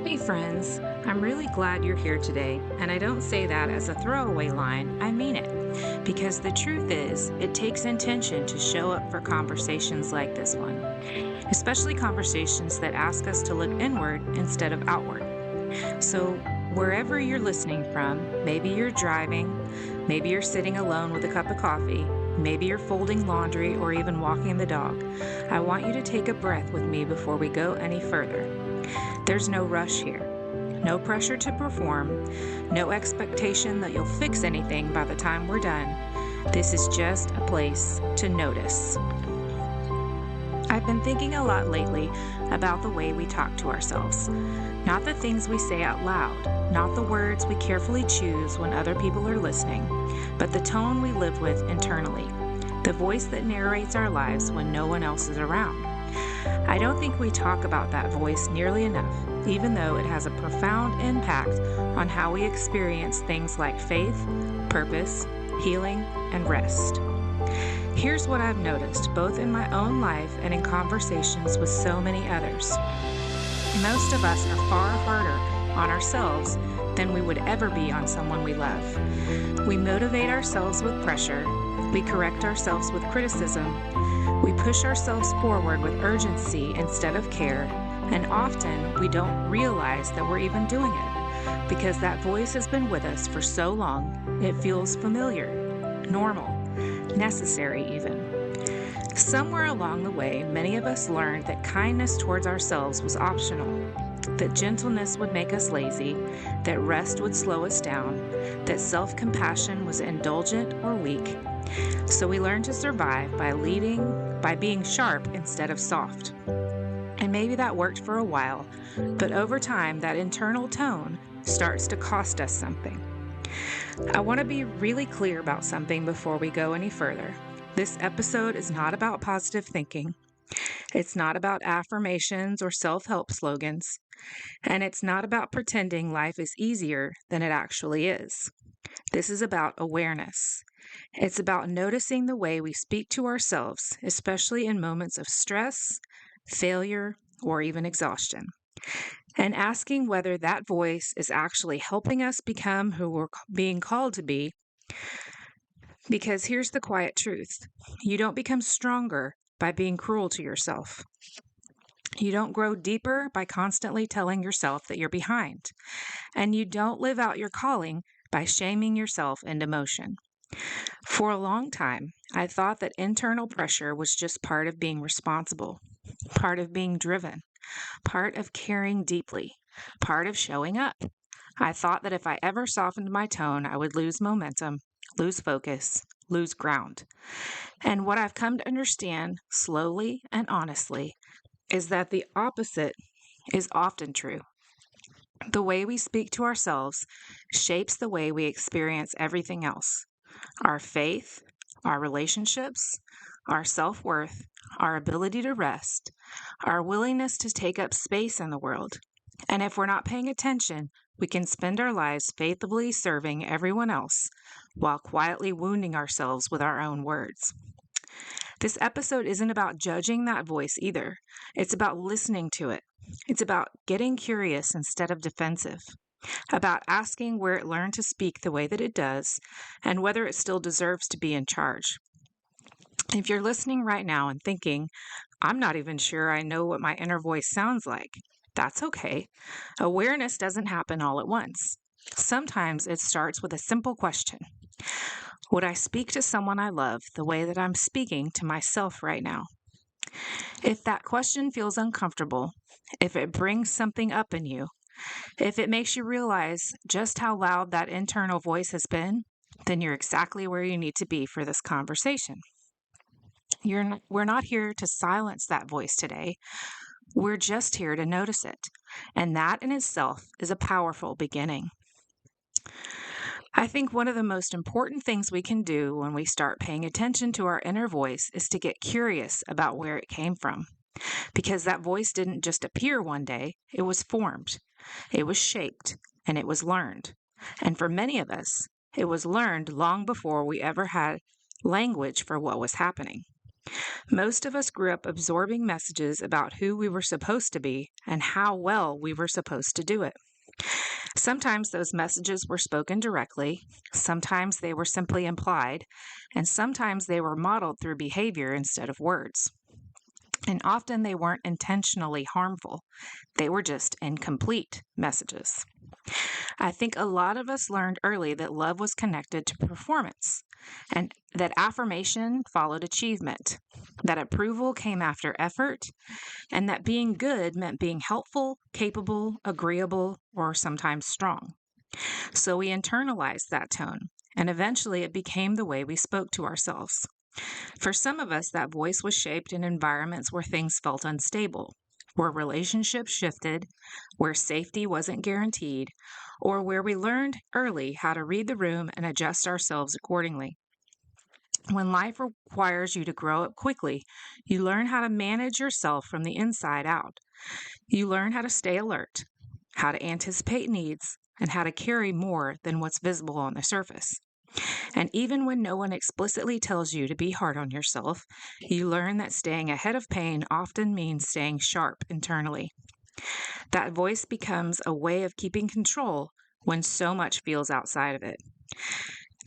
Hey friends, I'm really glad you're here today, and I don't say that as a throwaway line, I mean it. Because the truth is, it takes intention to show up for conversations like this one, especially conversations that ask us to look inward instead of outward. So, wherever you're listening from, maybe you're driving, maybe you're sitting alone with a cup of coffee, maybe you're folding laundry or even walking the dog, I want you to take a breath with me before we go any further. There's no rush here. No pressure to perform, no expectation that you'll fix anything by the time we're done. This is just a place to notice. I've been thinking a lot lately about the way we talk to ourselves. Not the things we say out loud, not the words we carefully choose when other people are listening, but the tone we live with internally, the voice that narrates our lives when no one else is around. I don't think we talk about that voice nearly enough, even though it has a profound impact on how we experience things like faith, purpose, healing, and rest. Here's what I've noticed, both in my own life and in conversations with so many others. Most of us are far harder on ourselves than we would ever be on someone we love. We motivate ourselves with pressure, we correct ourselves with criticism, we push ourselves forward with urgency instead of care, and often we don't realize that we're even doing it because that voice has been with us for so long, it feels familiar, normal, necessary even. Somewhere along the way, many of us learned that kindness towards ourselves was optional, that gentleness would make us lazy, that rest would slow us down, that self-compassion was indulgent or weak. So we learn to survive by being sharp instead of soft. And maybe that worked for a while, but over time, that internal tone starts to cost us something. I want to be really clear about something before we go any further. This episode is not about positive thinking. It's not about affirmations or self-help slogans. And it's not about pretending life is easier than it actually is. This is about awareness. It's about noticing the way we speak to ourselves, especially in moments of stress, failure, or even exhaustion, and asking whether that voice is actually helping us become who we're being called to be. Because here's the quiet truth. You don't become stronger by being cruel to yourself. You don't grow deeper by constantly telling yourself that you're behind. And you don't live out your calling by shaming yourself into motion. For a long time, I thought that internal pressure was just part of being responsible, part of being driven, part of caring deeply, part of showing up. I thought that if I ever softened my tone, I would lose momentum, lose focus, lose ground. And what I've come to understand slowly and honestly is that the opposite is often true. The way we speak to ourselves shapes the way we experience everything else. Our faith, our relationships, our self-worth, our ability to rest, our willingness to take up space in the world. And if we're not paying attention, we can spend our lives faithfully serving everyone else while quietly wounding ourselves with our own words. This episode isn't about judging that voice either. It's about listening to it. It's about getting curious instead of defensive, about asking where it learned to speak the way that it does and whether it still deserves to be in charge. If you're listening right now and thinking, I'm not even sure I know what my inner voice sounds like, that's okay. Awareness doesn't happen all at once. Sometimes it starts with a simple question. Would I speak to someone I love the way that I'm speaking to myself right now? If that question feels uncomfortable, if it brings something up in you, if it makes you realize just how loud that internal voice has been, then you're exactly where you need to be for this conversation. We're not here to silence that voice today. We're just here to notice it. And that in itself is a powerful beginning. I think one of the most important things we can do when we start paying attention to our inner voice is to get curious about where it came from. Because that voice didn't just appear one day, it was formed, it was shaped, and it was learned. And for many of us, it was learned long before we ever had language for what was happening. Most of us grew up absorbing messages about who we were supposed to be and how well we were supposed to do it. Sometimes those messages were spoken directly, sometimes they were simply implied, and sometimes they were modeled through behavior instead of words. And often they weren't intentionally harmful, they were just incomplete messages. I think a lot of us learned early that love was connected to performance, and that affirmation followed achievement, that approval came after effort, and that being good meant being helpful, capable, agreeable, or sometimes strong. So we internalized that tone, and eventually it became the way we spoke to ourselves. For some of us, that voice was shaped in environments where things felt unstable, where relationships shifted, where safety wasn't guaranteed, or where we learned early how to read the room and adjust ourselves accordingly. When life requires you to grow up quickly, you learn how to manage yourself from the inside out. You learn how to stay alert, how to anticipate needs, and how to carry more than what's visible on the surface. And even when no one explicitly tells you to be hard on yourself, you learn that staying ahead of pain often means staying sharp internally. That voice becomes a way of keeping control when so much feels outside of it.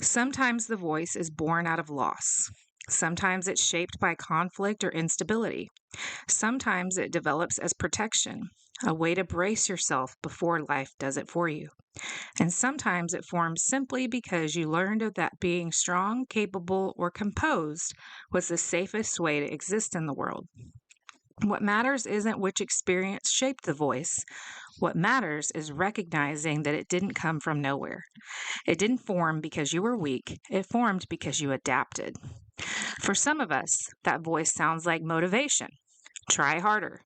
Sometimes the voice is born out of loss. Sometimes it's shaped by conflict or instability. Sometimes it develops as protection, a way to brace yourself before life does it for you. And sometimes it forms simply because you learned that being strong, capable, or composed was the safest way to exist in the world. What matters isn't which experience shaped the voice. What matters is recognizing that it didn't come from nowhere. It didn't form because you were weak. It formed because you adapted. For some of us, that voice sounds like motivation. Try harder.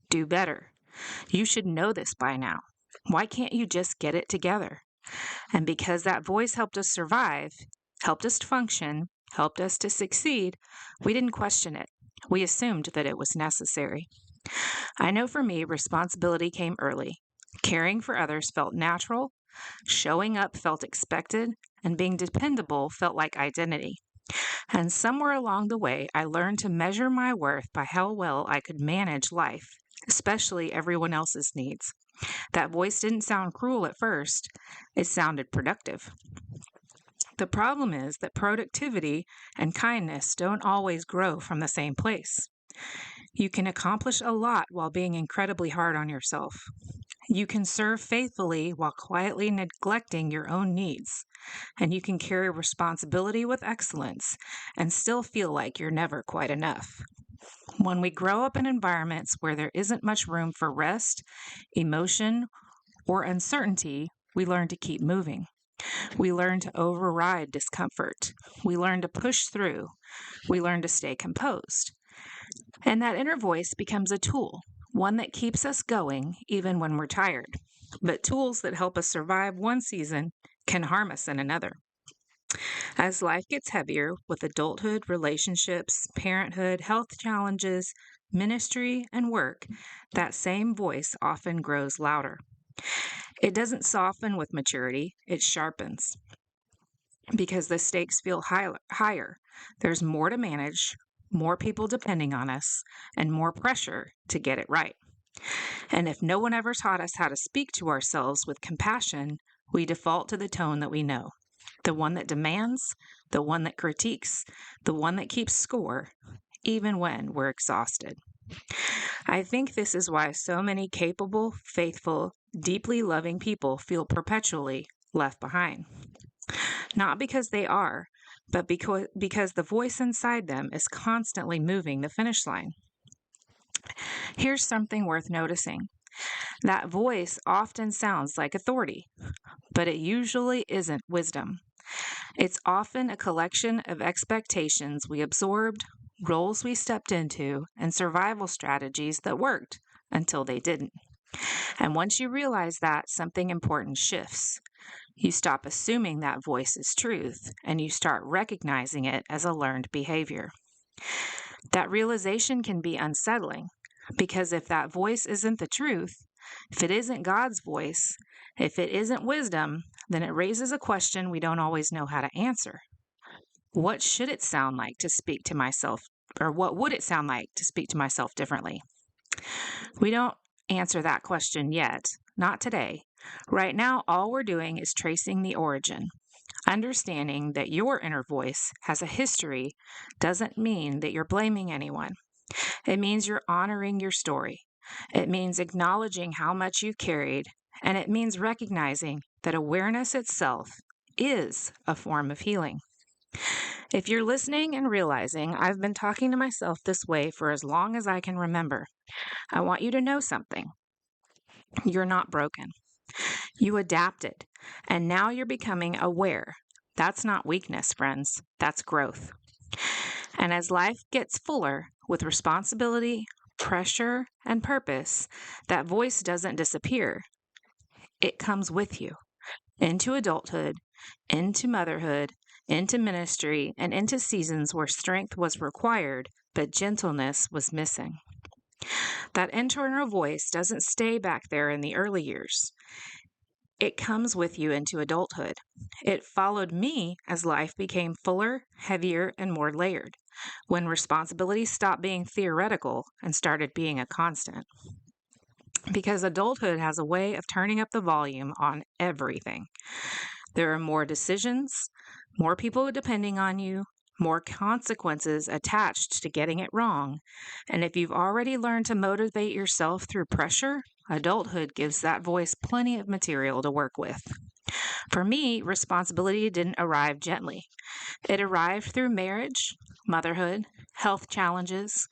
Do better. You should know this by now. Why can't you just get it together? And because that voice helped us survive, helped us to function, helped us to succeed, we didn't question it. We assumed that it was necessary. I know for me, responsibility came early. Caring for others felt natural, showing up felt expected, and being dependable felt like identity. And somewhere along the way, I learned to measure my worth by how well I could manage life, especially everyone else's needs. That voice didn't sound cruel at first, it sounded productive. The problem is that productivity and kindness don't always grow from the same place. You can accomplish a lot while being incredibly hard on yourself. You can serve faithfully while quietly neglecting your own needs. And you can carry responsibility with excellence and still feel like you're never quite enough. When we grow up in environments where there isn't much room for rest, emotion, or uncertainty, we learn to keep moving. We learn to override discomfort. We learn to push through. We learn to stay composed. And that inner voice becomes a tool, one that keeps us going even when we're tired. But tools that help us survive one season can harm us in another. As life gets heavier with adulthood, relationships, parenthood, health challenges, ministry, and work, that same voice often grows louder. It doesn't soften with maturity, it sharpens because the stakes feel higher. There's more to manage, more people depending on us, and more pressure to get it right. And if no one ever taught us how to speak to ourselves with compassion, we default to the tone that we know. The one that demands, the one that critiques, the one that keeps score, even when we're exhausted. I think this is why so many capable, faithful, deeply loving people feel perpetually left behind. Not because they are, but because the voice inside them is constantly moving the finish line. Here's something worth noticing. That voice often sounds like authority, but it usually isn't wisdom. It's often a collection of expectations we absorbed, roles we stepped into, and survival strategies that worked until they didn't. And once you realize that, something important shifts. You stop assuming that voice is truth, and you start recognizing it as a learned behavior. That realization can be unsettling, because if that voice isn't the truth, if it isn't God's voice, if it isn't wisdom, then it raises a question we don't always know how to answer. What should it sound like to speak to myself or what would it sound like to speak to myself differently? We don't answer that question yet, not today. Right now, all we're doing is tracing the origin. Understanding that your inner voice has a history doesn't mean that you're blaming anyone. It means you're honoring your story. It means acknowledging how much you've carried, and it means recognizing that awareness itself is a form of healing. If you're listening and realizing I've been talking to myself this way for as long as I can remember, I want you to know something. You're not broken. You adapted, and now you're becoming aware. That's not weakness, friends. That's growth. And as life gets fuller with responsibility, pressure, and purpose, that voice doesn't disappear. It comes with you into adulthood, into motherhood, into ministry, and into seasons where strength was required, but gentleness was missing. That internal voice doesn't stay back there in the early years. It comes with you into adulthood. It followed me as life became fuller, heavier, and more layered, when responsibilities stopped being theoretical and started being a constant. Because adulthood has a way of turning up the volume on everything. There are more decisions, more people depending on you, more consequences attached to getting it wrong. And if you've already learned to motivate yourself through pressure, adulthood gives that voice plenty of material to work with. For me, responsibility didn't arrive gently. It arrived through marriage, motherhood, health challenges,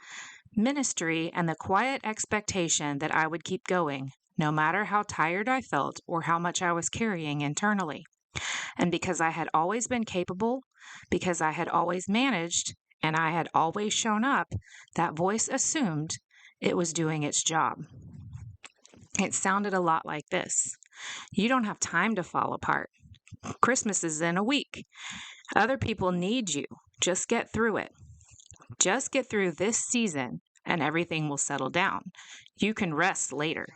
ministry, and the quiet expectation that I would keep going, no matter how tired I felt or how much I was carrying internally. And because I had always been capable, because I had always managed, and I had always shown up, that voice assumed it was doing its job. It sounded a lot like this. You don't have time to fall apart. Christmas is in a week. Other people need you. Just get through it. Just get through this season and everything will settle down. You can rest later.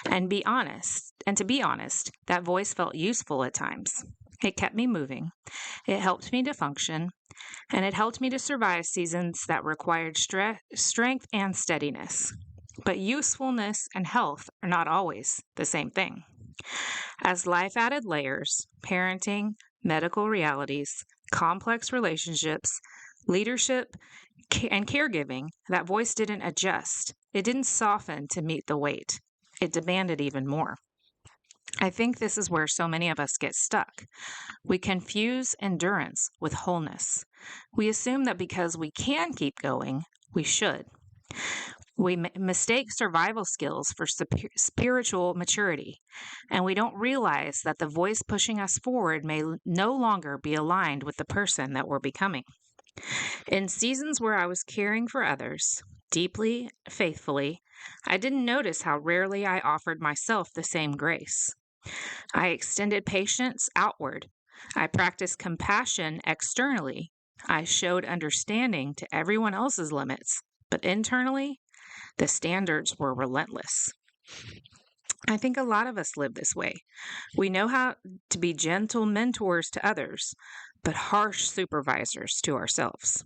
And to be honest, that voice felt useful at times. It kept me moving. It helped me to function, and it helped me to survive seasons that required strength and steadiness. But usefulness and health are not always the same thing. As life added layers, parenting, medical realities, complex relationships, leadership, and caregiving, that voice didn't adjust. It didn't soften to meet the weight. It demanded even more. I think this is where so many of us get stuck. We confuse endurance with wholeness. We assume that because we can keep going, we should. We mistake survival skills for spiritual maturity, and we don't realize that the voice pushing us forward may no longer be aligned with the person that we're becoming. In seasons where I was caring for others, deeply, faithfully, I didn't notice how rarely I offered myself the same grace. I extended patience outward. I practiced compassion externally. I showed understanding to everyone else's limits, but internally, the standards were relentless. I think a lot of us live this way. We know how to be gentle mentors to others, but harsh supervisors to ourselves.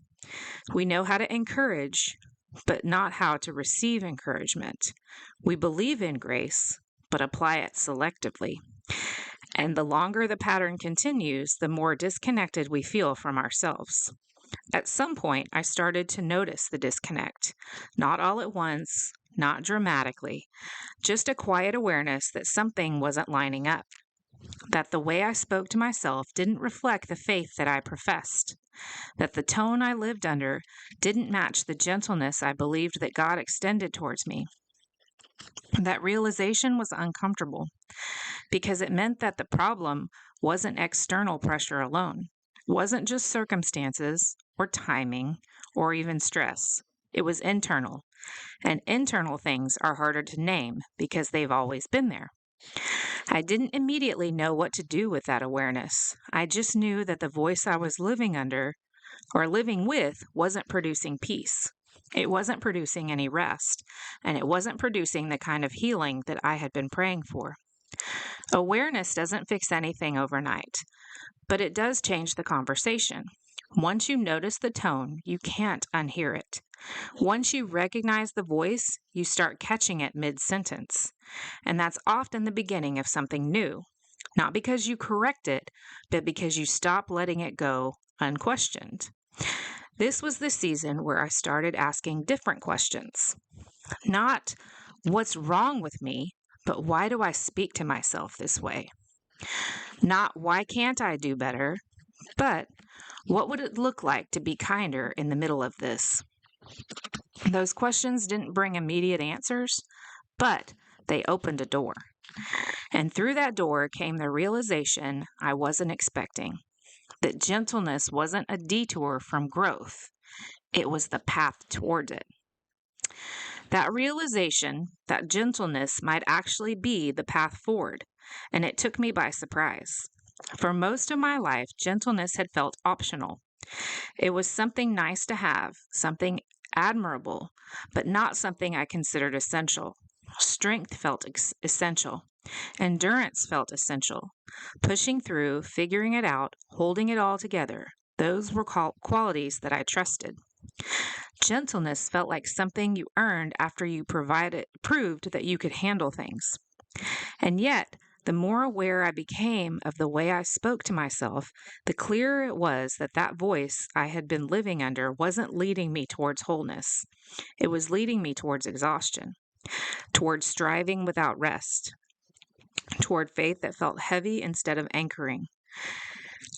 We know how to encourage, but not how to receive encouragement. We believe in grace, but apply it selectively. And the longer the pattern continues, the more disconnected we feel from ourselves. At some point, I started to notice the disconnect. Not all at once, not dramatically, just a quiet awareness that something wasn't lining up. That the way I spoke to myself didn't reflect the faith that I professed. That the tone I lived under didn't match the gentleness I believed that God extended towards me. That realization was uncomfortable because it meant that the problem wasn't external pressure alone. It wasn't just circumstances or timing or even stress. It was internal. And internal things are harder to name because they've always been there. I didn't immediately know what to do with that awareness. I just knew that the voice I was living under or living with wasn't producing peace. It wasn't producing any rest, and it wasn't producing the kind of healing that I had been praying for. Awareness doesn't fix anything overnight, but it does change the conversation. Once you notice the tone, you can't unhear it. Once you recognize the voice, you start catching it mid-sentence. And that's often the beginning of something new. Not because you correct it, but because you stop letting it go unquestioned. This was the season where I started asking different questions. Not, what's wrong with me, but why do I speak to myself this way? Not, why can't I do better, but what would it look like to be kinder in the middle of this? Those questions didn't bring immediate answers, but they opened a door. And through that door came the realization I wasn't expecting, that gentleness wasn't a detour from growth, it was the path towards it. That realization, that gentleness might actually be the path forward, and it took me by surprise. For most of my life, gentleness had felt optional. It was something nice to have, something admirable, but not something I considered essential. Strength felt essential. Endurance felt essential. Pushing through, figuring it out, holding it all together, those were qualities that I trusted. Gentleness felt like something you earned after you proved that you could handle things. And yet, the more aware I became of the way I spoke to myself, the clearer it was that that voice I had been living under wasn't leading me towards wholeness. It was leading me towards exhaustion, towards striving without rest, toward faith that felt heavy instead of anchoring.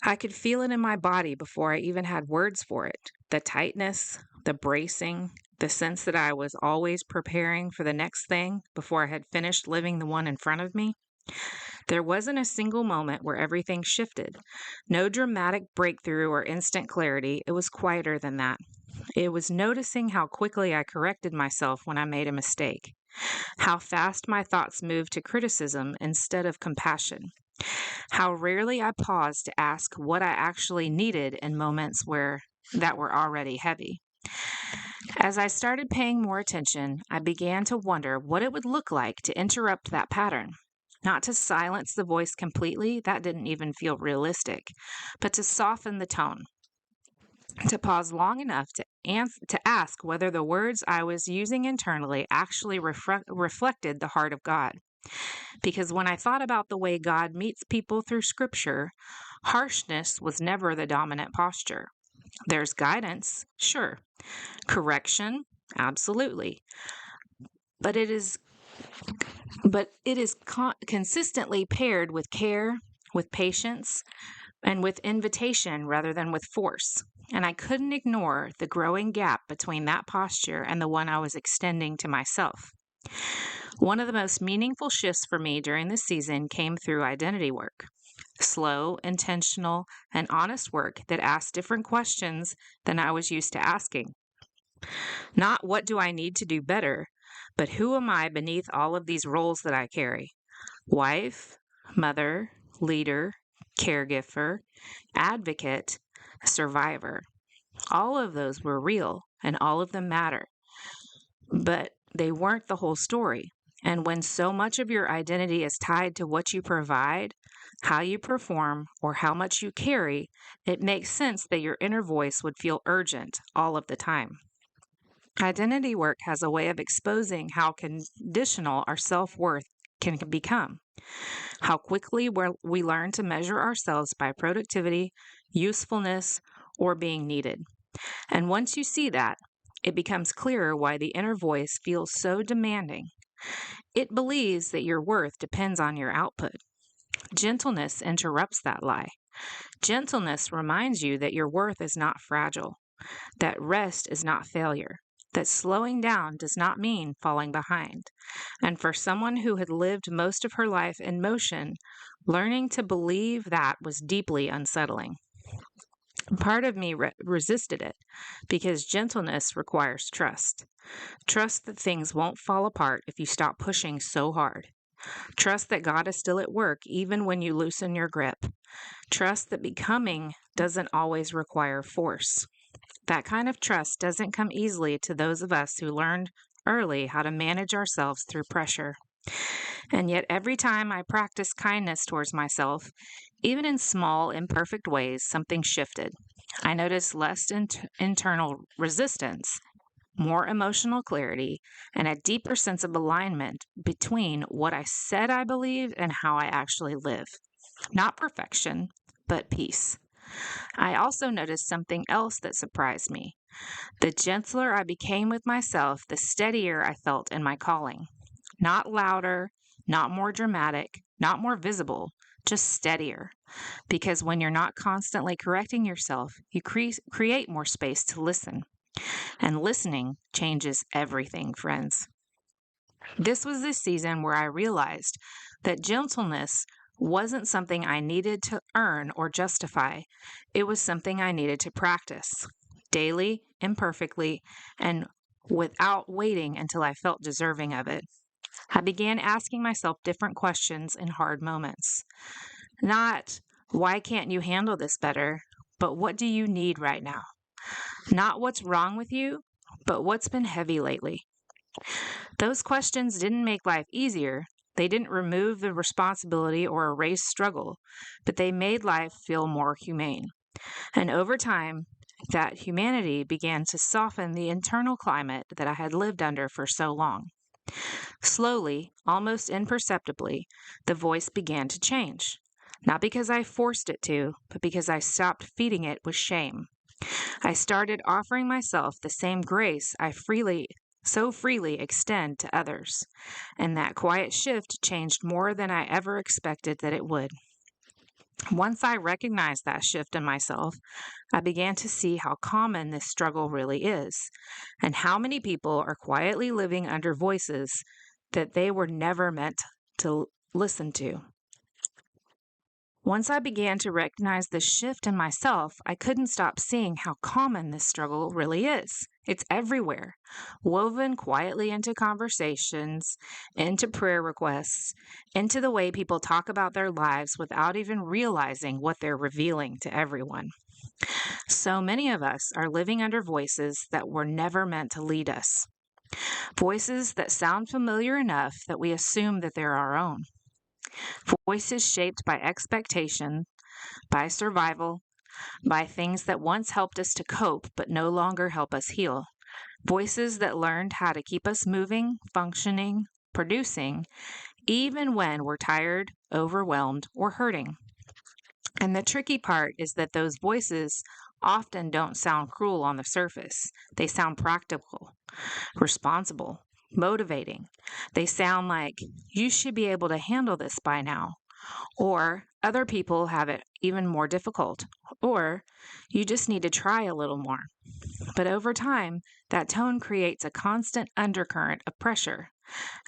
I could feel it in my body before I even had words for it. The tightness, the bracing, the sense that I was always preparing for the next thing before I had finished living the one in front of me. There wasn't a single moment where everything shifted. No dramatic breakthrough or instant clarity. It was quieter than that. It was noticing how quickly I corrected myself when I made a mistake, how fast my thoughts moved to criticism instead of compassion, how rarely I paused to ask what I actually needed in moments that were already heavy. As I started paying more attention, I began to wonder what it would look like to interrupt that pattern. Not to silence the voice completely, that didn't even feel realistic, but to soften the tone. To pause long enough to ask whether the words I was using internally actually reflected the heart of God. Because when I thought about the way God meets people through Scripture, harshness was never the dominant posture. There's guidance, sure. Correction, absolutely. But it is consistently paired with care, with patience, and with invitation rather than with force. And I couldn't ignore the growing gap between that posture and the one I was extending to myself. One of the most meaningful shifts for me during this season came through identity work. Slow, intentional, and honest work that asked different questions than I was used to asking. Not what do I need to do better, but who am I beneath all of these roles that I carry? Wife, mother, leader, caregiver, advocate, survivor. All of those were real and all of them matter. But they weren't the whole story. And when so much of your identity is tied to what you provide, how you perform, or how much you carry, it makes sense that your inner voice would feel urgent all of the time. Identity work has a way of exposing how conditional our self-worth can become, how quickly we learn to measure ourselves by productivity, usefulness, or being needed. And once you see that, it becomes clearer why the inner voice feels so demanding. It believes that your worth depends on your output. Gentleness interrupts that lie. Gentleness reminds you that your worth is not fragile, that rest is not failure, that slowing down does not mean falling behind. And for someone who had lived most of her life in motion, learning to believe that was deeply unsettling. Part of me resisted it because gentleness requires trust. Trust that things won't fall apart if you stop pushing so hard. Trust that God is still at work even when you loosen your grip. Trust that becoming doesn't always require force. That kind of trust doesn't come easily to those of us who learned early how to manage ourselves through pressure. And yet every time I practiced kindness towards myself, even in small, imperfect ways, something shifted. I noticed less internal resistance, more emotional clarity, and a deeper sense of alignment between what I said I believed and how I actually live. Not perfection, but peace. I also noticed something else that surprised me. The gentler I became with myself, the steadier I felt in my calling. Not louder, not more dramatic, not more visible, just steadier. Because when you're not constantly correcting yourself, you create more space to listen. And listening changes everything, friends. This was the season where I realized that gentleness wasn't something I needed to earn or justify. It was something I needed to practice daily, imperfectly, and without waiting until I felt deserving of it. I began asking myself different questions in hard moments. Not, why can't you handle this better? But what do you need right now? Not what's wrong with you, but what's been heavy lately. Those questions didn't make life easier. They didn't remove the responsibility or erase struggle, but they made life feel more humane. And over time, that humanity began to soften the internal climate that I had lived under for so long. Slowly, almost imperceptibly, the voice began to change. Not because I forced it to, but because I stopped feeding it with shame. I started offering myself the same grace I so freely extend to others. And that quiet shift changed more than I ever expected that it would. Once I recognized that shift in myself, I began to see how common this struggle really is, and how many people are quietly living under voices that they were never meant to listen to. Once I began to recognize the shift in myself, I couldn't stop seeing how common this struggle really is. It's everywhere, woven quietly into conversations, into prayer requests, into the way people talk about their lives without even realizing what they're revealing to everyone. So many of us are living under voices that were never meant to lead us. Voices that sound familiar enough that we assume that they're our own. Voices shaped by expectation, by survival, by things that once helped us to cope but no longer help us heal. Voices that learned how to keep us moving, functioning, producing, even when we're tired, overwhelmed, or hurting. And the tricky part is that those voices often don't sound cruel on the surface. They sound practical, responsible, motivating. They sound like, you should be able to handle this by now. Or other people have it even more difficult. Or you just need to try a little more. But over time, that tone creates a constant undercurrent of pressure,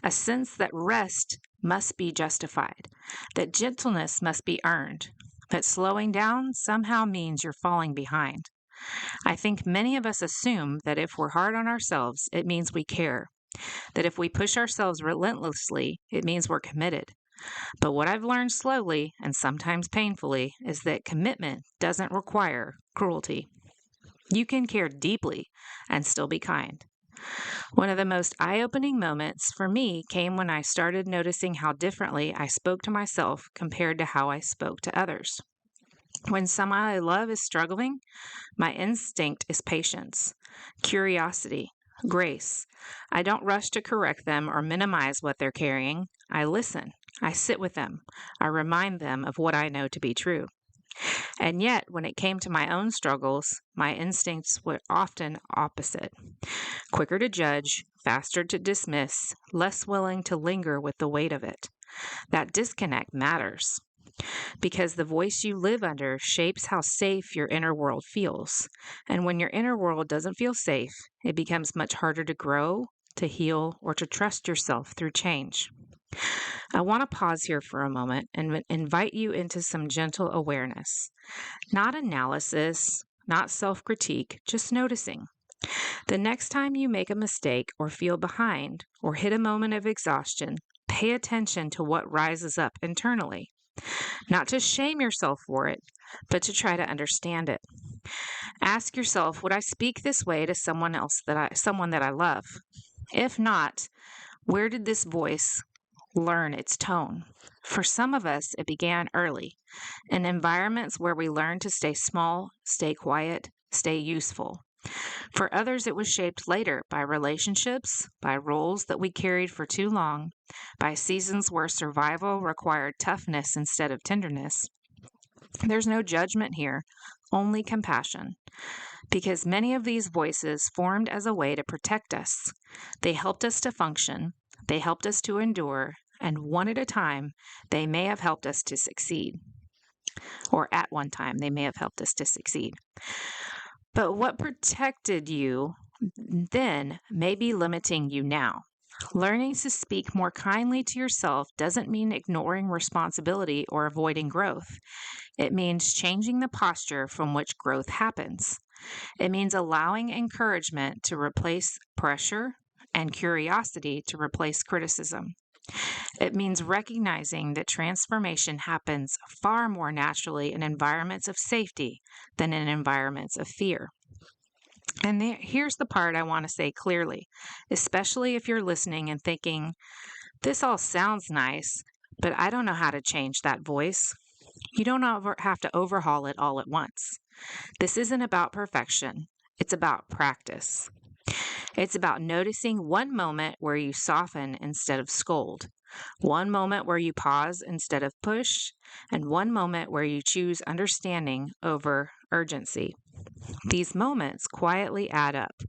a sense that rest must be justified, that gentleness must be earned, that slowing down somehow means you're falling behind. I think many of us assume that if we're hard on ourselves, it means we care, that if we push ourselves relentlessly, it means we're committed. But what I've learned slowly, and sometimes painfully, is that commitment doesn't require cruelty. You can care deeply and still be kind. One of the most eye-opening moments for me came when I started noticing how differently I spoke to myself compared to how I spoke to others. When someone I love is struggling, my instinct is patience, curiosity, grace. I don't rush to correct them or minimize what they're carrying. I listen. I sit with them. I remind them of what I know to be true. And yet, when it came to my own struggles, my instincts were often opposite. Quicker to judge, faster to dismiss, less willing to linger with the weight of it. That disconnect matters because the voice you live under shapes how safe your inner world feels. And when your inner world doesn't feel safe, it becomes much harder to grow, to heal, or to trust yourself through change. I want to pause here for a moment and invite you into some gentle awareness. Not analysis, not self-critique, just noticing. The next time you make a mistake or feel behind or hit a moment of exhaustion, pay attention to what rises up internally. Not to shame yourself for it, but to try to understand it. Ask yourself, would I speak this way to someone that I love? If not, where did this voice learn its tone? For some of us, it began early, in environments where we learned to stay small, stay quiet, stay useful. For others, it was shaped later by relationships, by roles that we carried for too long, by seasons where survival required toughness instead of tenderness. There's no judgment here, only compassion, because many of these voices formed as a way to protect us. They helped us to function, they helped us to endure, and one at a time, they may have helped us to succeed. Or at one time, they may have helped us to succeed. But what protected you then may be limiting you now. Learning to speak more kindly to yourself doesn't mean ignoring responsibility or avoiding growth. It means changing the posture from which growth happens. It means allowing encouragement to replace pressure and curiosity to replace criticism. It means recognizing that transformation happens far more naturally in environments of safety than in environments of fear. And here's the part I want to say clearly, especially if you're listening and thinking, this all sounds nice, but I don't know how to change that voice. You don't have to overhaul it all at once. This isn't about perfection. It's about practice. It's about noticing one moment where you soften instead of scold, one moment where you pause instead of push, and one moment where you choose understanding over urgency. These moments quietly add up.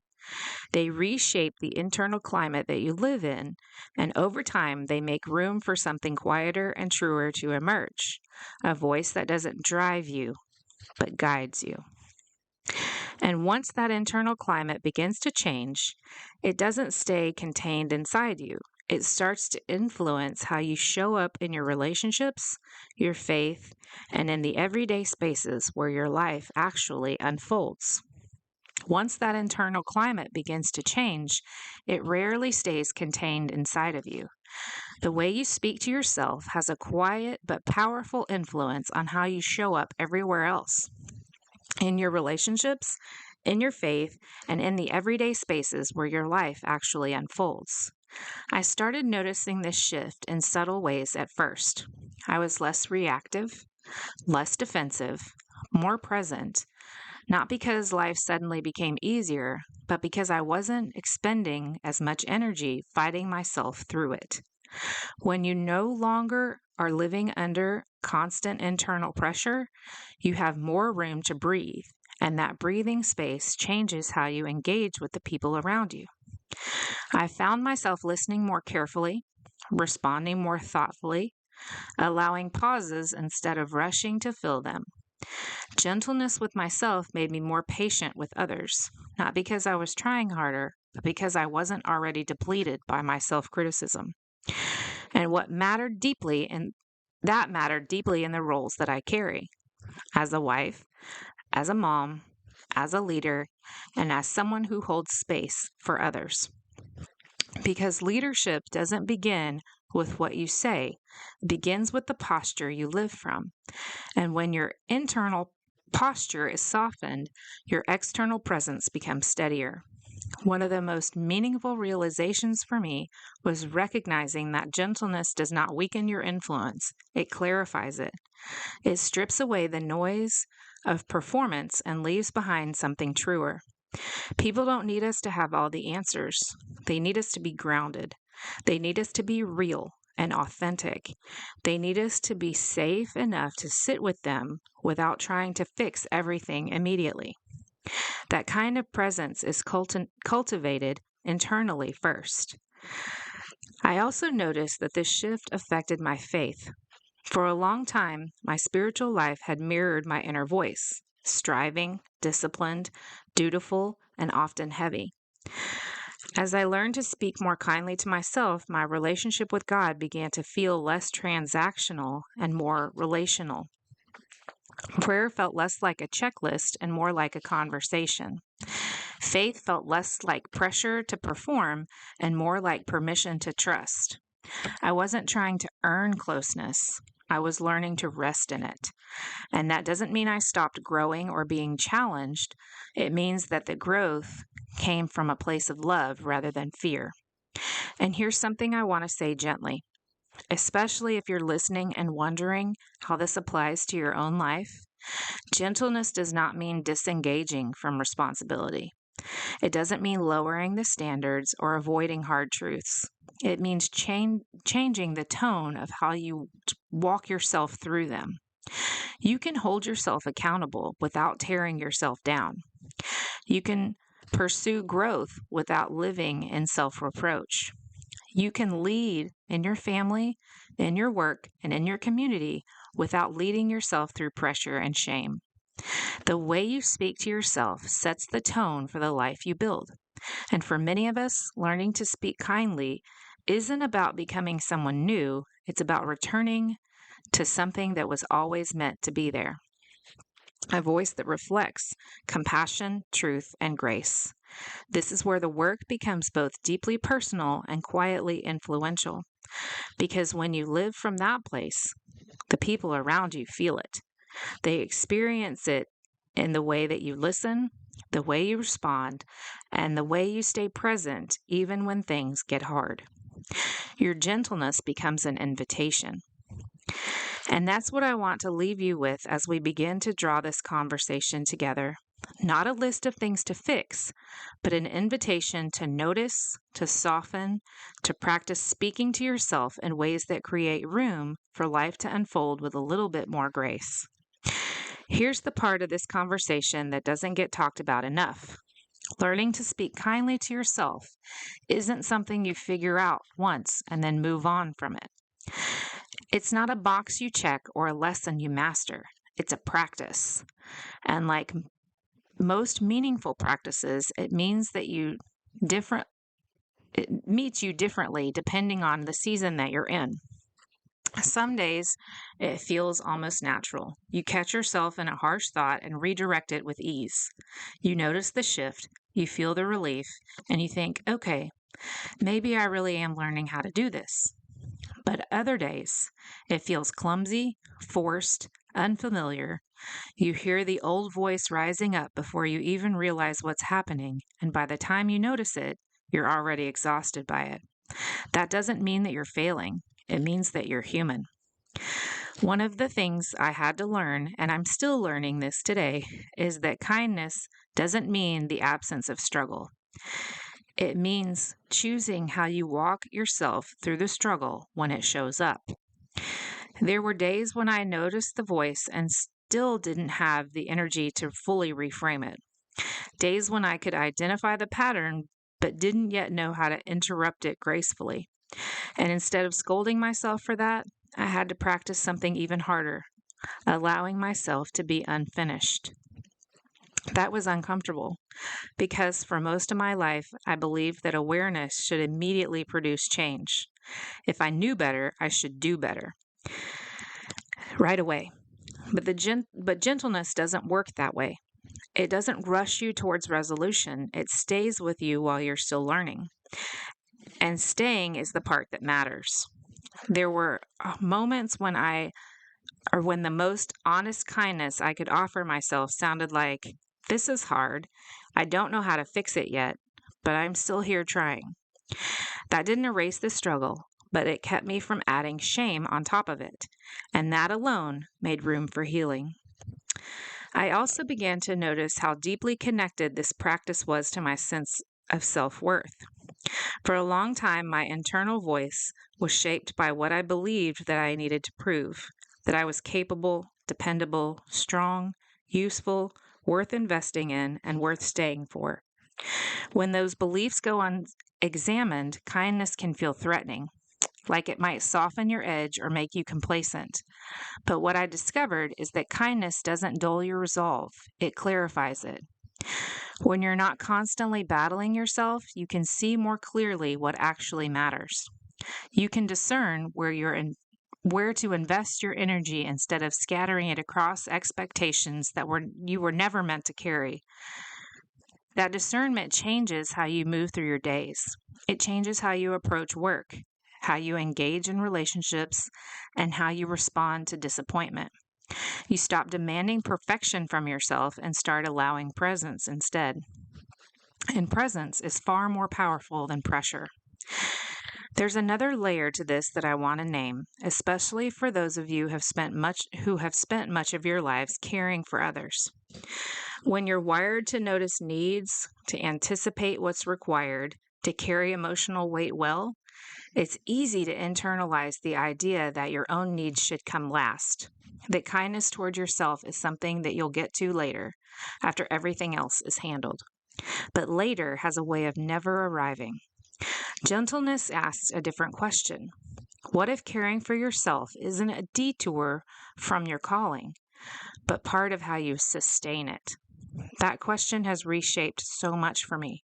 They reshape the internal climate that you live in, and over time, they make room for something quieter and truer to emerge, a voice that doesn't drive you, but guides you. And once that internal climate begins to change, it doesn't stay contained inside you. It starts to influence how you show up in your relationships, your faith, and in the everyday spaces where your life actually unfolds. Once that internal climate begins to change, it rarely stays contained inside of you. The way you speak to yourself has a quiet but powerful influence on how you show up everywhere else. In your relationships, in your faith, and in the everyday spaces where your life actually unfolds. I started noticing this shift in subtle ways at first. I was less reactive, less defensive, more present, not because life suddenly became easier, but because I wasn't expending as much energy fighting myself through it. When you no longer are living under constant internal pressure, you have more room to breathe, and that breathing space changes how you engage with the people around you. I found myself listening more carefully, responding more thoughtfully, allowing pauses instead of rushing to fill them. Gentleness with myself made me more patient with others, not because I was trying harder, but because I wasn't already depleted by my self-criticism. And what mattered deeply in the roles that I carry as a wife, as a mom, as a leader, and as someone who holds space for others. Because leadership doesn't begin with what you say, it begins with the posture you live from. And when your internal posture is softened, your external presence becomes steadier. One of the most meaningful realizations for me was recognizing that gentleness does not weaken your influence, it clarifies it. It strips away the noise of performance and leaves behind something truer. People don't need us to have all the answers. They need us to be grounded. They need us to be real and authentic. They need us to be safe enough to sit with them without trying to fix everything immediately. That kind of presence is cultivated internally first. I also noticed that this shift affected my faith. For a long time, my spiritual life had mirrored my inner voice, striving, disciplined, dutiful, and often heavy. As I learned to speak more kindly to myself, my relationship with God began to feel less transactional and more relational. Prayer felt less like a checklist and more like a conversation. Faith felt less like pressure to perform and more like permission to trust. I wasn't trying to earn closeness. I was learning to rest in it. And that doesn't mean I stopped growing or being challenged. It means that the growth came from a place of love rather than fear. And here's something I want to say gently. especially if you're listening and wondering how this applies to your own life. Gentleness does not mean disengaging from responsibility. It doesn't mean lowering the standards or avoiding hard truths. It means changing the tone of how you walk yourself through them. You can hold yourself accountable without tearing yourself down. You can pursue growth without living in self reproach. You can lead in your family, in your work, and in your community without leading yourself through pressure and shame. The way you speak to yourself sets the tone for the life you build. And for many of us, learning to speak kindly isn't about becoming someone new, it's about returning to something that was always meant to be there. A voice that reflects compassion, truth, and grace. This is where the work becomes both deeply personal and quietly influential. Because when you live from that place, the people around you feel it. They experience it in the way that you listen, the way you respond, and the way you stay present even when things get hard. Your gentleness becomes an invitation. And that's what I want to leave you with as we begin to draw this conversation together. Not a list of things to fix, but an invitation to notice, to soften, to practice speaking to yourself in ways that create room for life to unfold with a little bit more grace. Here's the part of this conversation that doesn't get talked about enough. Learning to speak kindly to yourself isn't something you figure out once and then move on from it. It's not a box you check or a lesson you master. It's a practice. And like most meaningful practices, it means that it meets you differently depending on the season that you're in. Some days it feels almost natural. You catch yourself in a harsh thought and redirect it with ease. You notice the shift, you feel the relief, and you think, okay, maybe I really am learning how to do this. But other days, it feels clumsy, forced, unfamiliar. You hear the old voice rising up before you even realize what's happening, and by the time you notice it, you're already exhausted by it. That doesn't mean that you're failing. It means that you're human. One of the things I had to learn, and I'm still learning this today, is that kindness doesn't mean the absence of struggle. It means choosing how you walk yourself through the struggle when it shows up. There were days when I noticed the voice and still didn't have the energy to fully reframe it. Days when I could identify the pattern but didn't yet know how to interrupt it gracefully. And instead of scolding myself for that, I had to practice something even harder, allowing myself to be unfinished. That was uncomfortable because for most of my life, I believed that awareness should immediately produce change. If I knew better, I should do better right away. But gentleness doesn't work that way. It doesn't rush you towards resolution. It stays with you while you're still learning. And staying is the part that matters. There were moments when the most honest kindness I could offer myself sounded like, this is hard. I don't know how to fix it yet, but I'm still here trying. That didn't erase the struggle, but it kept me from adding shame on top of it. And that alone made room for healing. I also began to notice how deeply connected this practice was to my sense of self-worth. For a long time, my internal voice was shaped by what I believed that I needed to prove, that I was capable, dependable, strong, useful, worth investing in, and worth staying for. When those beliefs go unexamined, kindness can feel threatening, like it might soften your edge or make you complacent. But what I discovered is that kindness doesn't dull your resolve, it clarifies it. When you're not constantly battling yourself, you can see more clearly what actually matters. You can discern where to invest your energy instead of scattering it across expectations that you were never meant to carry. That discernment changes how you move through your days. It changes how you approach work, how you engage in relationships, and how you respond to disappointment. You stop demanding perfection from yourself and start allowing presence instead. And presence is far more powerful than pressure. There's another layer to this that I want to name, especially for those of you who have spent much of your lives caring for others. When you're wired to notice needs, to anticipate what's required, to carry emotional weight well, it's easy to internalize the idea that your own needs should come last, that kindness toward yourself is something that you'll get to later, after everything else is handled. But later has a way of never arriving. Gentleness asks a different question. What if caring for yourself isn't a detour from your calling, but part of how you sustain it? That question has reshaped so much for me,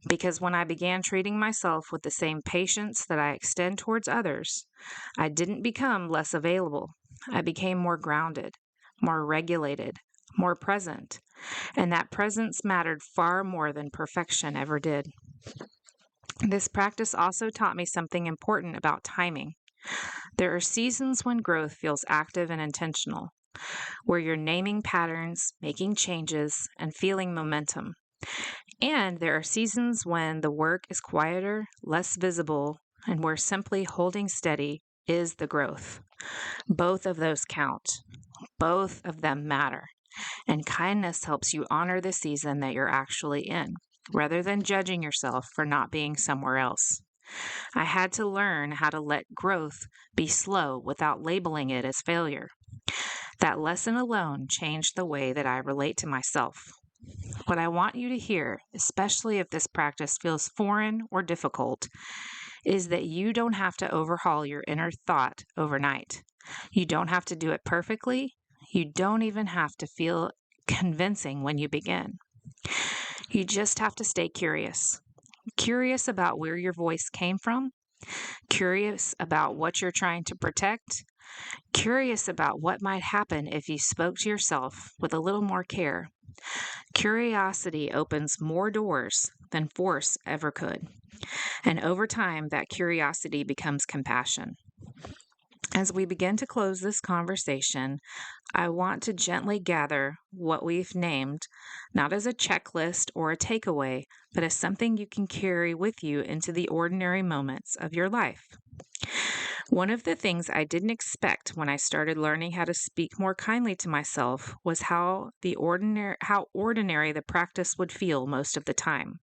because when I began treating myself with the same patience that I extend towards others, I didn't become less available. I became more grounded, more regulated, more present, and that presence mattered far more than perfection ever did. This practice also taught me something important about timing. There are seasons when growth feels active and intentional, where you're naming patterns, making changes, and feeling momentum. And there are seasons when the work is quieter, less visible, and where simply holding steady is the growth. Both of those count. Both of them matter. And kindness helps you honor the season that you're actually in, rather than judging yourself for not being somewhere else. I had to learn how to let growth be slow without labeling it as failure. That lesson alone changed the way that I relate to myself. What I want you to hear, especially if this practice feels foreign or difficult, is that you don't have to overhaul your inner thought overnight. You don't have to do it perfectly. You don't even have to feel convincing when you begin. You just have to stay curious. Curious about where your voice came from, curious about what you're trying to protect, curious about what might happen if you spoke to yourself with a little more care. Curiosity opens more doors than force ever could. And over time, that curiosity becomes compassion. As we begin to close this conversation, I want to gently gather what we've named, not as a checklist or a takeaway, but as something you can carry with you into the ordinary moments of your life. One of the things I didn't expect when I started learning how to speak more kindly to myself was how ordinary the practice would feel most of the time.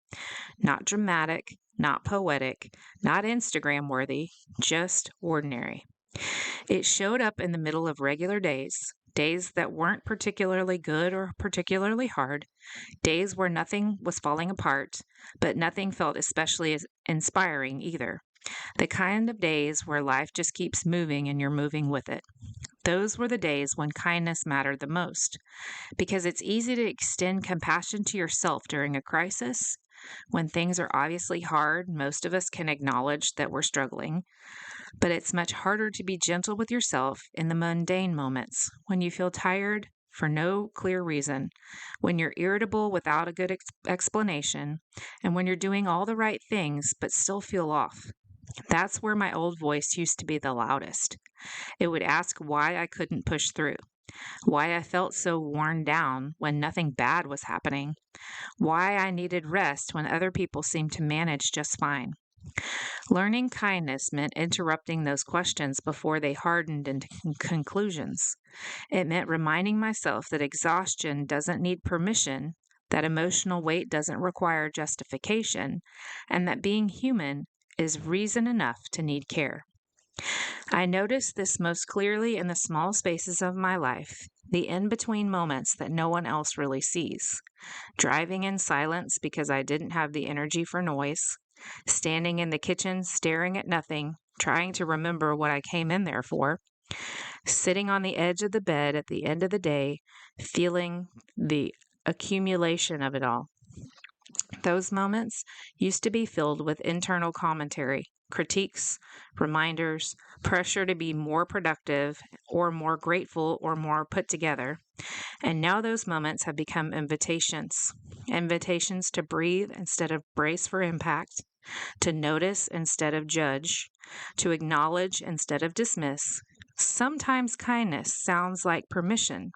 Not dramatic, not poetic, not Instagram worthy, just ordinary. It showed up in the middle of regular days, days that weren't particularly good or particularly hard, days where nothing was falling apart, but nothing felt especially inspiring either. The kind of days where life just keeps moving and you're moving with it. Those were the days when kindness mattered the most, because it's easy to extend compassion to yourself during a crisis. When things are obviously hard, most of us can acknowledge that we're struggling. But it's much harder to be gentle with yourself in the mundane moments, when you feel tired for no clear reason, when you're irritable without a good explanation, and when you're doing all the right things but still feel off. That's where my old voice used to be the loudest. It would ask why I couldn't push through, why I felt so worn down when nothing bad was happening, why I needed rest when other people seemed to manage just fine. Learning kindness meant interrupting those questions before they hardened into conclusions. It meant reminding myself that exhaustion doesn't need permission, that emotional weight doesn't require justification, and that being human is reason enough to need care. I noticed this most clearly in the small spaces of my life, the in-between moments that no one else really sees. Driving in silence because I didn't have the energy for noise, standing in the kitchen staring at nothing, trying to remember what I came in there for, sitting on the edge of the bed at the end of the day, feeling the accumulation of it all. Those moments used to be filled with internal commentary, critiques, reminders, pressure to be more productive or more grateful or more put together. And now those moments have become invitations to breathe instead of brace for impact, to notice instead of judge, to acknowledge instead of dismiss. Sometimes kindness sounds like permission.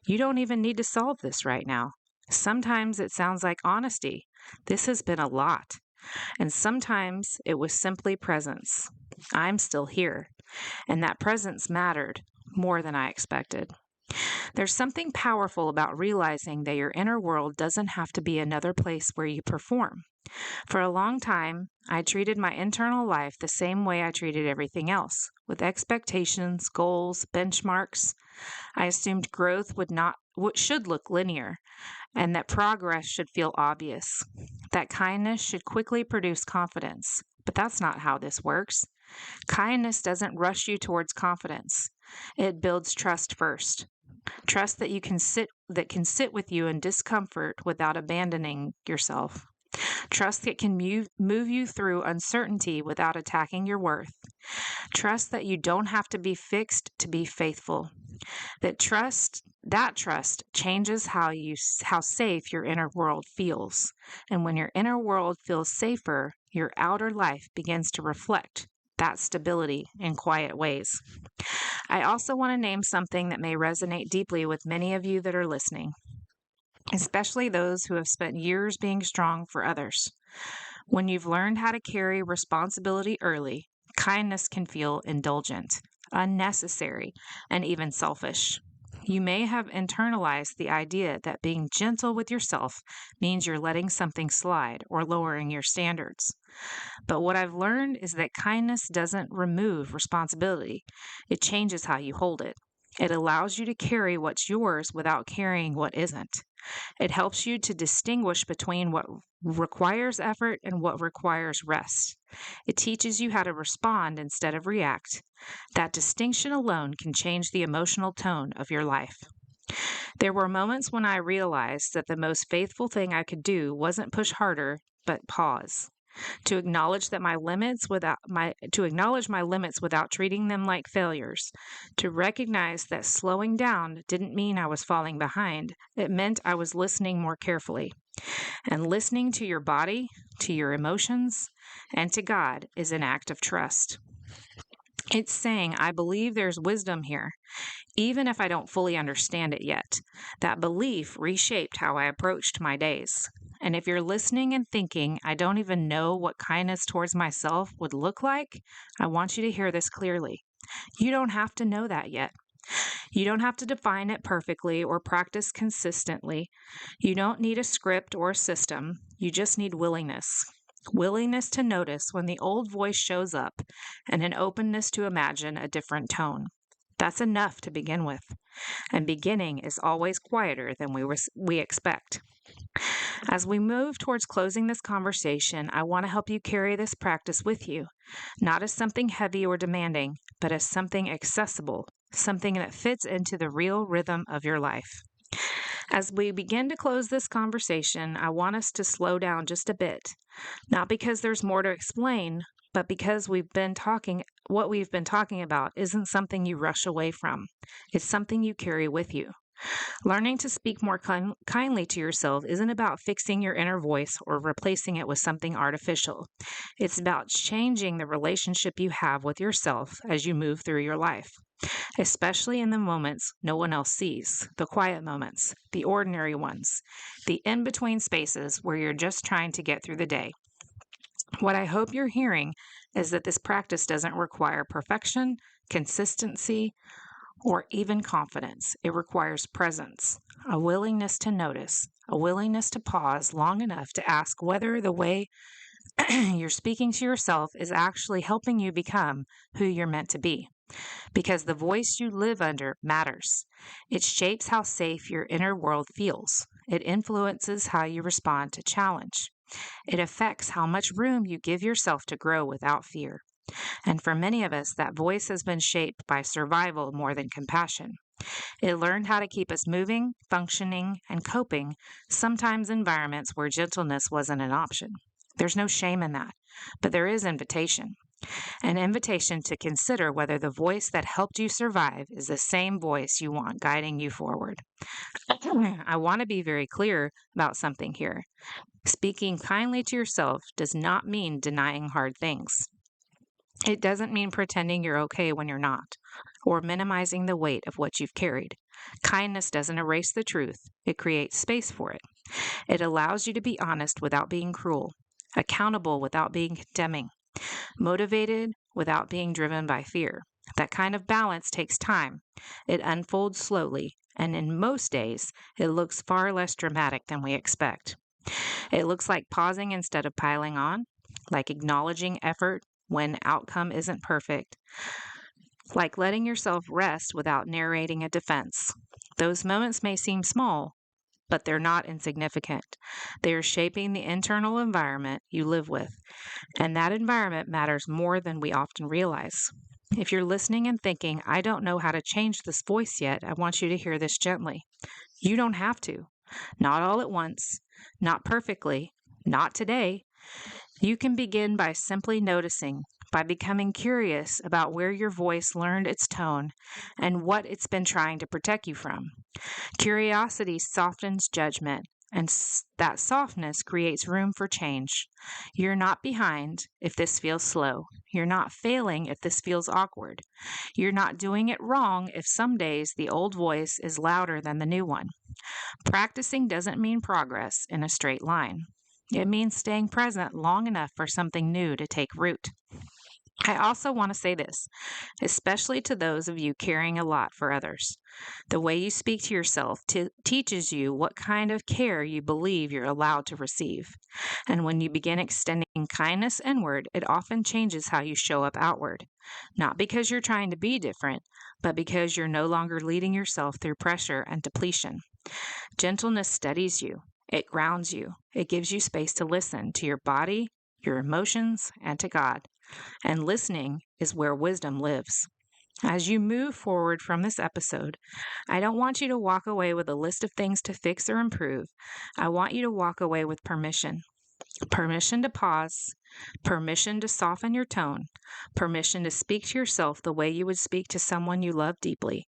You don't even need to solve this right now. Sometimes it sounds like honesty. This has been a lot. And sometimes it was simply presence. I'm still here. And that presence mattered more than I expected. There's something powerful about realizing that your inner world doesn't have to be another place where you perform. For a long time, I treated my internal life the same way I treated everything else, with expectations, goals, benchmarks. I assumed growth should look linear, and that progress should feel obvious. That kindness should quickly produce confidence. But that's not how this works. Kindness doesn't rush you towards confidence. It builds trust first. Trust that can sit with you in discomfort without abandoning yourself. Trust that can move you through uncertainty without attacking your worth. Trust that you don't have to be fixed to be faithful. That trust changes how safe your inner world feels. And when your inner world feels safer, your outer life begins to reflect that stability in quiet ways. I also want to name something that may resonate deeply with many of you that are listening, especially those who have spent years being strong for others. When you've learned how to carry responsibility early, kindness can feel indulgent, unnecessary, and even selfish. You may have internalized the idea that being gentle with yourself means you're letting something slide or lowering your standards. But what I've learned is that kindness doesn't remove responsibility, it changes how you hold it. It allows you to carry what's yours without carrying what isn't. It helps you to distinguish between what requires effort and what requires rest. It teaches you how to respond instead of react. That distinction alone can change the emotional tone of your life. There were moments when I realized that the most faithful thing I could do wasn't push harder, but pause. To acknowledge my limits without treating them like failures, to recognize that slowing down didn't mean I was falling behind. It meant I was listening more carefully. And listening to your body, to your emotions, and to God is an act of trust. It's saying, I believe there's wisdom here, even if I don't fully understand it yet. That belief reshaped how I approached my days. And if you're listening and thinking, I don't even know what kindness towards myself would look like, I want you to hear this clearly. You don't have to know that yet. You don't have to define it perfectly or practice consistently. You don't need a script or a system. You just need willingness. Willingness to notice when the old voice shows up and an openness to imagine a different tone. That's enough to begin with. And beginning is always quieter than we expect. As we move towards closing this conversation, I want to help you carry this practice with you, not as something heavy or demanding, but as something accessible, something that fits into the real rhythm of your life. As we begin to close this conversation, I want us to slow down just a bit, not because there's more to explain, but because what we've been talking about isn't something you rush away from. It's something you carry with you. Learning to speak more kindly to yourself isn't about fixing your inner voice or replacing it with something artificial. It's about changing the relationship you have with yourself as you move through your life, especially in the moments no one else sees, the quiet moments, the ordinary ones, the in-between spaces where you're just trying to get through the day. What I hope you're hearing is that this practice doesn't require perfection, consistency, or even confidence. It requires presence, a willingness to notice, a willingness to pause long enough to ask whether the way you're speaking to yourself is actually helping you become who you're meant to be. Because the voice you live under matters. It shapes how safe your inner world feels. It influences how you respond to challenge. It affects how much room you give yourself to grow without fear. And for many of us, that voice has been shaped by survival more than compassion. It learned how to keep us moving, functioning, and coping, sometimes in environments where gentleness wasn't an option. There's no shame in that, but there is invitation. An invitation to consider whether the voice that helped you survive is the same voice you want guiding you forward. I want to be very clear about something here. Speaking kindly to yourself does not mean denying hard things. It doesn't mean pretending you're okay when you're not, or minimizing the weight of what you've carried. Kindness doesn't erase the truth. It creates space for it. It allows you to be honest without being cruel. accountable without being condemning, motivated without being driven by fear. That kind of balance takes time. It unfolds slowly, and in most days, it looks far less dramatic than we expect. It looks like pausing instead of piling on, like acknowledging effort when outcome isn't perfect, like letting yourself rest without narrating a defense. Those moments may seem small, but they're not insignificant. They are shaping the internal environment you live with, and that environment matters more than we often realize. If you're listening and thinking, I don't know how to change this voice yet, I want you to hear this gently. You don't have to. Not all at once, not perfectly, not today. You can begin by simply noticing, by becoming curious about where your voice learned its tone and what it's been trying to protect you from. Curiosity softens judgment, and that softness creates room for change. You're not behind if this feels slow. You're not failing if this feels awkward. You're not doing it wrong if some days the old voice is louder than the new one. Practicing doesn't mean progress in a straight line. It means staying present long enough for something new to take root. I also want to say this, especially to those of you caring a lot for others. The way you speak to yourself teaches you what kind of care you believe you're allowed to receive. And when you begin extending kindness inward, it often changes how you show up outward. Not because you're trying to be different, but because you're no longer leading yourself through pressure and depletion. Gentleness steadies you. It grounds you. It gives you space to listen to your body, your emotions, and to God. And listening is where wisdom lives. As you move forward from this episode, I don't want you to walk away with a list of things to fix or improve. I want you to walk away with permission. Permission to pause, permission to soften your tone, permission to speak to yourself the way you would speak to someone you love deeply.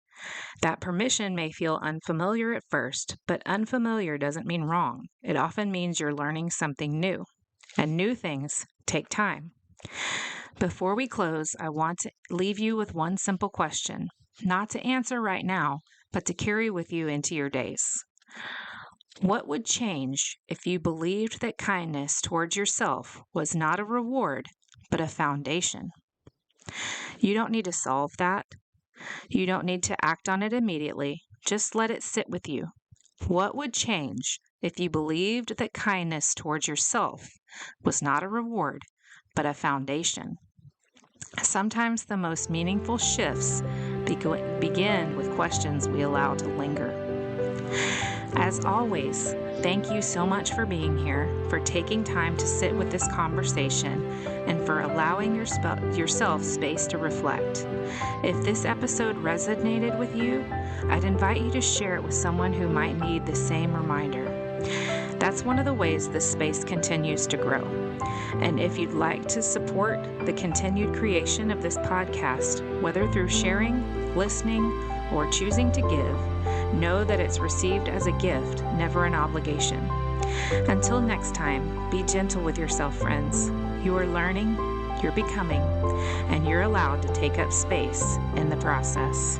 That permission may feel unfamiliar at first, but unfamiliar doesn't mean wrong. It often means you're learning something new, and new things take time. Before we close, I want to leave you with one simple question, not to answer right now, but to carry with you into your days. What would change if you believed that kindness towards yourself was not a reward, but a foundation? You don't need to solve that. You don't need to act on it immediately. Just let it sit with you. What would change if you believed that kindness towards yourself was not a reward, but a foundation? Sometimes the most meaningful shifts begin with questions we allow to linger. As always, thank you so much for being here, for taking time to sit with this conversation, and for allowing yourself space to reflect. If this episode resonated with you, I'd invite you to share it with someone who might need the same reminder. That's one of the ways this space continues to grow. And if you'd like to support the continued creation of this podcast, whether through sharing, listening, or choosing to give, know that it's received as a gift, never an obligation. Until next time, be gentle with yourself, friends. You are learning, you're becoming, and you're allowed to take up space in the process.